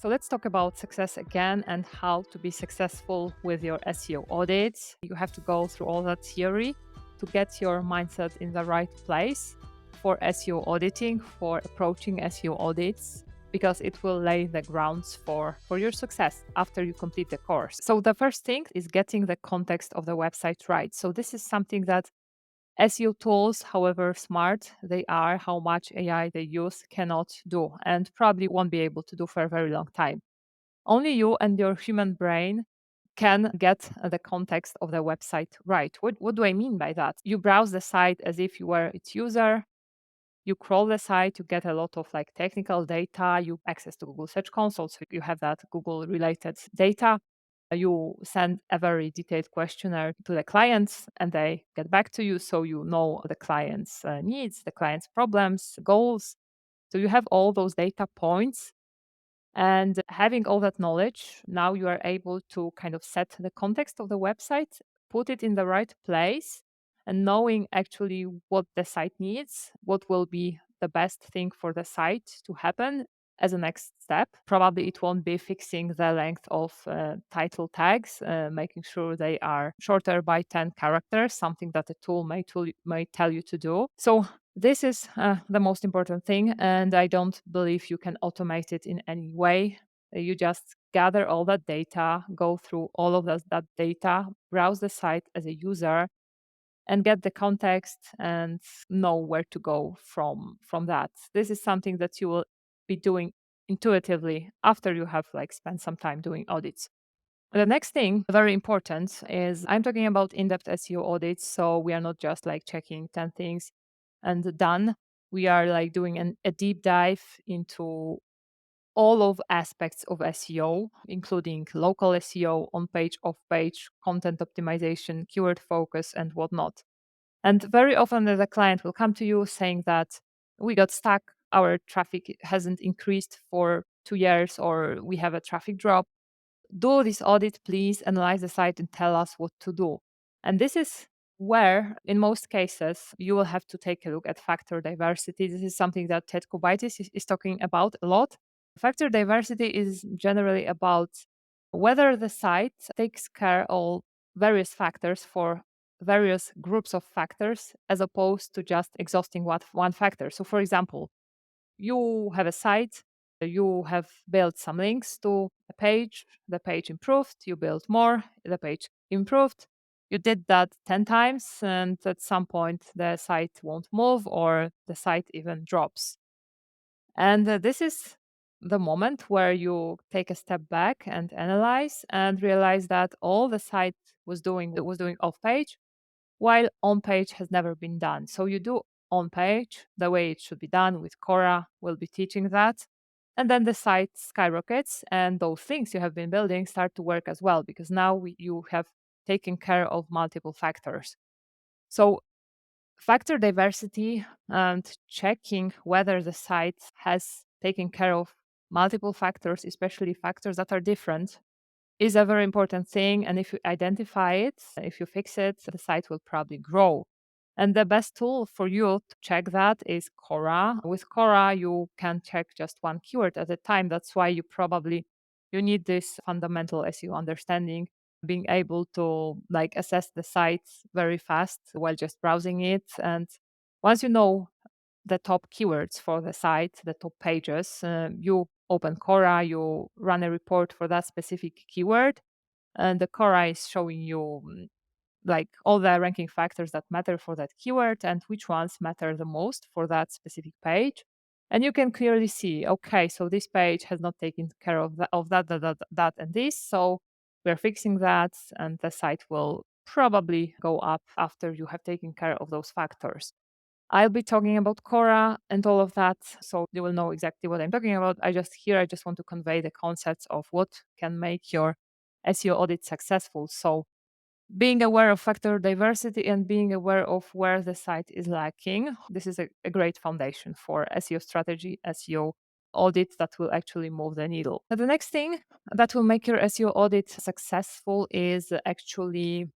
So let's talk about success again and how to be successful with your SEO audits. You have to go through all that theory to get your mindset in the right place for SEO auditing, for approaching SEO audits, because it will lay the grounds for your success after you complete the course. So the first thing is getting the context of the website right. So this is something that SEO tools, however smart they are, how much AI they use, cannot do and probably won't be able to do for a very long time. Only you and your human brain can get the context of the website right. What do I mean by that? You browse the site as if you were its user. You crawl the site, you get a lot of like technical data, you access to Google Search Console, so you have that Google related data. You send a very detailed questionnaire to the clients and they get back to you. So you know the client's needs, the client's problems, goals. So you have all those data points. And having all that knowledge, now you are able to kind of set the context of the website, put it in the right place, and knowing actually what the site needs, what will be the best thing for the site to happen as a next step. Probably it won't be fixing the length of title tags, making sure they are shorter by 10 characters, something that the tool may tell you to do. So this is the most important thing, and I don't believe you can automate it in any way. You just gather all that data, go through all of that data, browse the site as a user, and get the context and know where to go from that. This is something that you will be doing intuitively after you have like spent some time doing audits. The next thing, very important, is I'm talking about in-depth SEO audits. So we are not just like checking 10 things and done. We are like doing a deep dive into all of aspects of SEO, including local SEO, on-page, off-page, content optimization, keyword focus, and whatnot. And very often the client will come to you saying that we got stuck, our traffic hasn't increased for 2 years, or we have a traffic drop. Do this audit, please analyze the site and tell us what to do. And this is where, in most cases, you will have to take a look at factor diversity. This is something that Ted Kubaitis is talking about a lot. Factor diversity is generally about whether the site takes care of various factors for various groups of factors as opposed to just exhausting one factor. So, for example, you have a site, you have built some links to a page, the page improved, you built more, the page improved. You did that 10 times, and at some point, the site won't move or the site even drops. And this is the moment where you take a step back and analyze and realize that all the site was doing off page, while on page has never been done. So you do on page the way it should be done with Quora. We'll be teaching that. And then the site skyrockets, and those things you have been building start to work as well, because now you have taken care of multiple factors. So factor diversity and checking whether the site has taken care of multiple factors, especially factors that are different, is a very important thing. And if you identify it, if you fix it, the site will probably grow. And the best tool for you to check that is Quora. With Quora, you can check just one keyword at a time. That's why you need this fundamental SEO understanding, being able to like assess the site very fast while just browsing it. And once you know the top keywords for the site, the top pages, you open Quora, you run a report for that specific keyword, and the Quora is showing you like all the ranking factors that matter for that keyword and which ones matter the most for that specific page. And you can clearly see, okay, so this page has not taken care of that, and this. So we're fixing that, and the site will probably go up after you have taken care of those factors. I'll be talking about Quora and all of that, so you will know exactly what I'm talking about. I just want to convey the concepts of what can make your SEO audit successful. So being aware of factor diversity and being aware of where the site is lacking, this is a great foundation for SEO strategy, SEO audit that will actually move the needle. Now, the next thing that will make your SEO audit successful is actually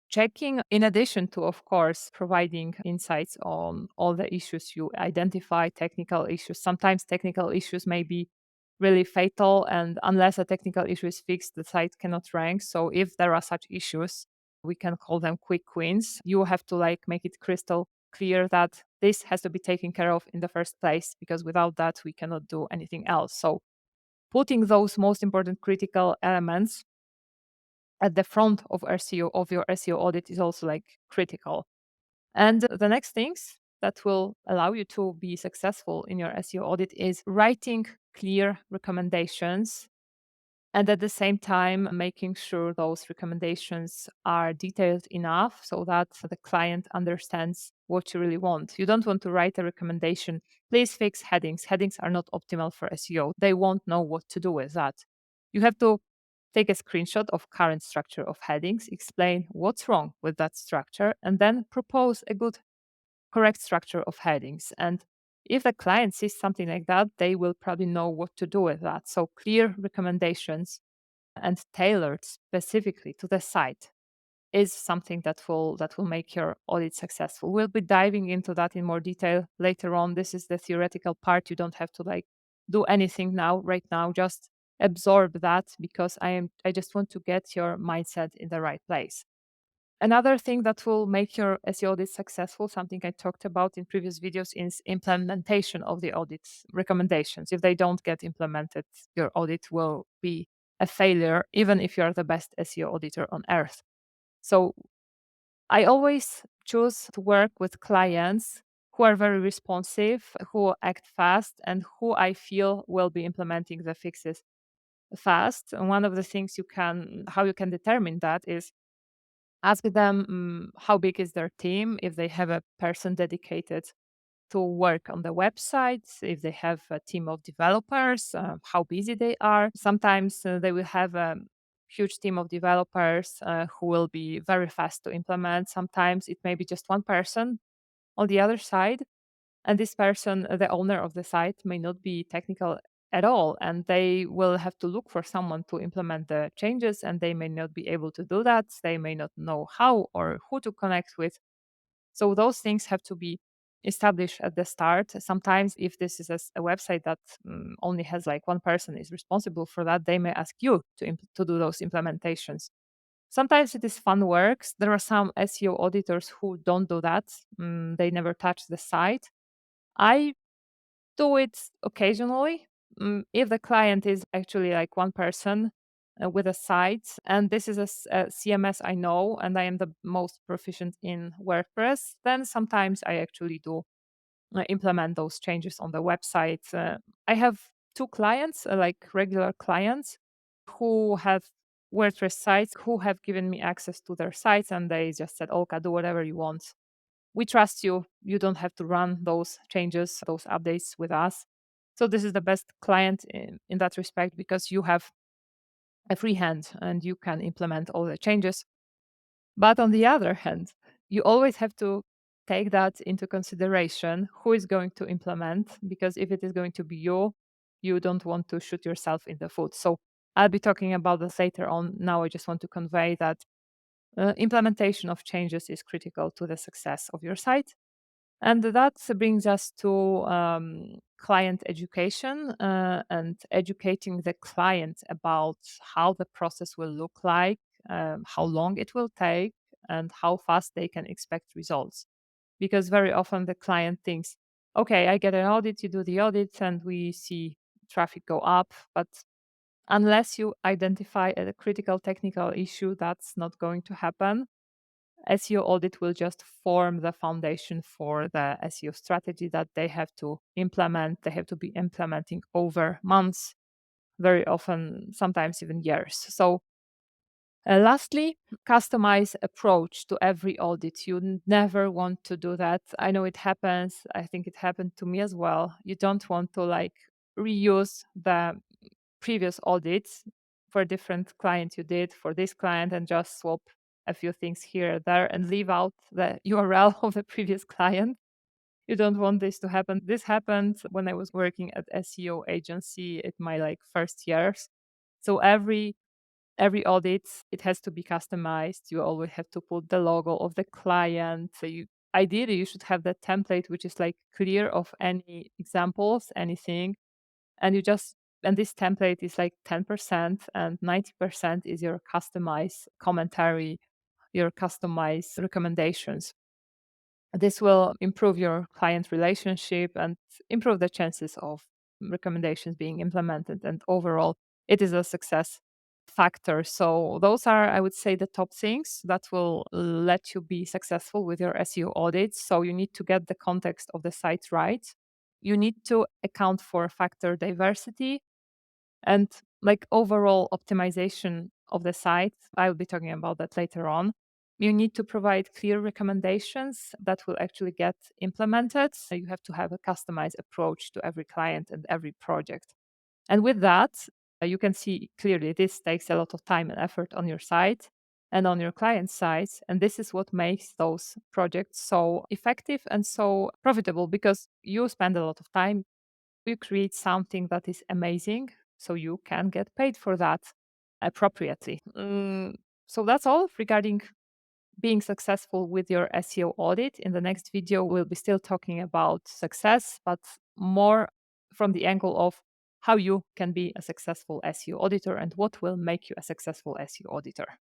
checking, in addition to, of course, providing insights on all the issues you identify, technical issues. Sometimes technical issues may be really fatal. And unless a technical issue is fixed, the site cannot rank. So if there are such issues, we can call them quick wins. You have to like make it crystal clear that this has to be taken care of in the first place, because without that, we cannot do anything else. So putting those most important critical elements at the front of your SEO audit is also like critical. And the next things that will allow you to be successful in your SEO audit is writing clear recommendations, and at the same time making sure those recommendations are detailed enough so that the client understands what you really want. You don't want to write a recommendation, please fix headings. Headings are not optimal for SEO. They won't know what to do with that. You have to take a screenshot of current structure of headings, explain what's wrong with that structure, and then propose a good, correct structure of headings. And if the client sees something like that, they will probably know what to do with that. So clear recommendations and tailored specifically to the site is something that will make your audit successful. We'll be diving into that in more detail later on. This is the theoretical part. You don't have to like do anything now, right now. Just absorb that, because I just want to get your mindset in the right place. Another thing that will make your SEO audit successful, something I talked about in previous videos, is implementation of the audit recommendations. If they don't get implemented, your audit will be a failure, even if you are the best SEO auditor on earth. So I always choose to work with clients who are very responsive, who act fast, and who I feel will be implementing the fixes fast. And one of the things how you can determine that is ask them how big is their team, if they have a person dedicated to work on the website, if they have a team of developers, how busy they are. Sometimes they will have a huge team of developers who will be very fast to implement. Sometimes it may be just one person on the other side, and this person, the owner of the site, may not be technical at all, and they will have to look for someone to implement the changes, and they may not be able to do that. They may not know how or who to connect with. So those things have to be established at the start. Sometimes if this is a website that only has like one person is responsible for that, they may ask you to do those implementations. Sometimes it is fun works. There are some SEO auditors who don't do that. They never touch the site. I do it occasionally. If the client is actually like one person with a site, and this is a CMS I know, and I am the most proficient in WordPress, then sometimes I actually do implement those changes on the website. I have two clients, like regular clients, who have WordPress sites, who have given me access to their sites, and they just said, Olka, do whatever you want. We trust you. You don't have to run those changes, those updates with us. So this is the best client in that respect, because you have a free hand and you can implement all the changes. But on the other hand, you always have to take that into consideration, who is going to implement, because if it is going to be you don't want to shoot yourself in the foot. So I'll be talking about this later on. Now I just want to convey that implementation of changes is critical to the success of your site. And that brings us to client education and educating the client about how the process will look like, how long it will take, and how fast they can expect results. Because very often the client thinks, okay, I get an audit, you do the audit, and we see traffic go up. But unless you identify a critical technical issue, that's not going to happen. SEO audit will just form the foundation for the SEO strategy that they have to implement. They have to be implementing over months, very often, sometimes even years. So, lastly, customize approach to every audit. You never want to do that. I know it happens. I think it happened to me as well. You don't want to like reuse the previous audits for a different client you did for this client and just swap a few things here or there and leave out the URL of the previous client. You don't want this to happen. This happened when I was working at SEO agency at my like first years. So every audit, it has to be customized. You always have to put the logo of the client. So ideally you should have that template which is like clear of any examples, anything, and you just And this template is like 10%, and 90% is your customized commentary, your customized recommendations. This will improve your client relationship and improve the chances of recommendations being implemented. And overall, it is a success factor. So, those are, I would say, the top things that will let you be successful with your SEO audits. So, you need to get the context of the site right. You need to account for factor diversity and like overall optimization of the site. I will be talking about that later on. You need to provide clear recommendations that will actually get implemented. So you have to have a customized approach to every client and every project. And with that, you can see clearly this takes a lot of time and effort on your side and on your client side. And this is what makes those projects so effective and so profitable, because you spend a lot of time, you create something that is amazing, so you can get paid for that appropriately. So that's all regarding being successful with your SEO audit. In the next video, we'll be still talking about success, but more from the angle of how you can be a successful SEO auditor and what will make you a successful SEO auditor.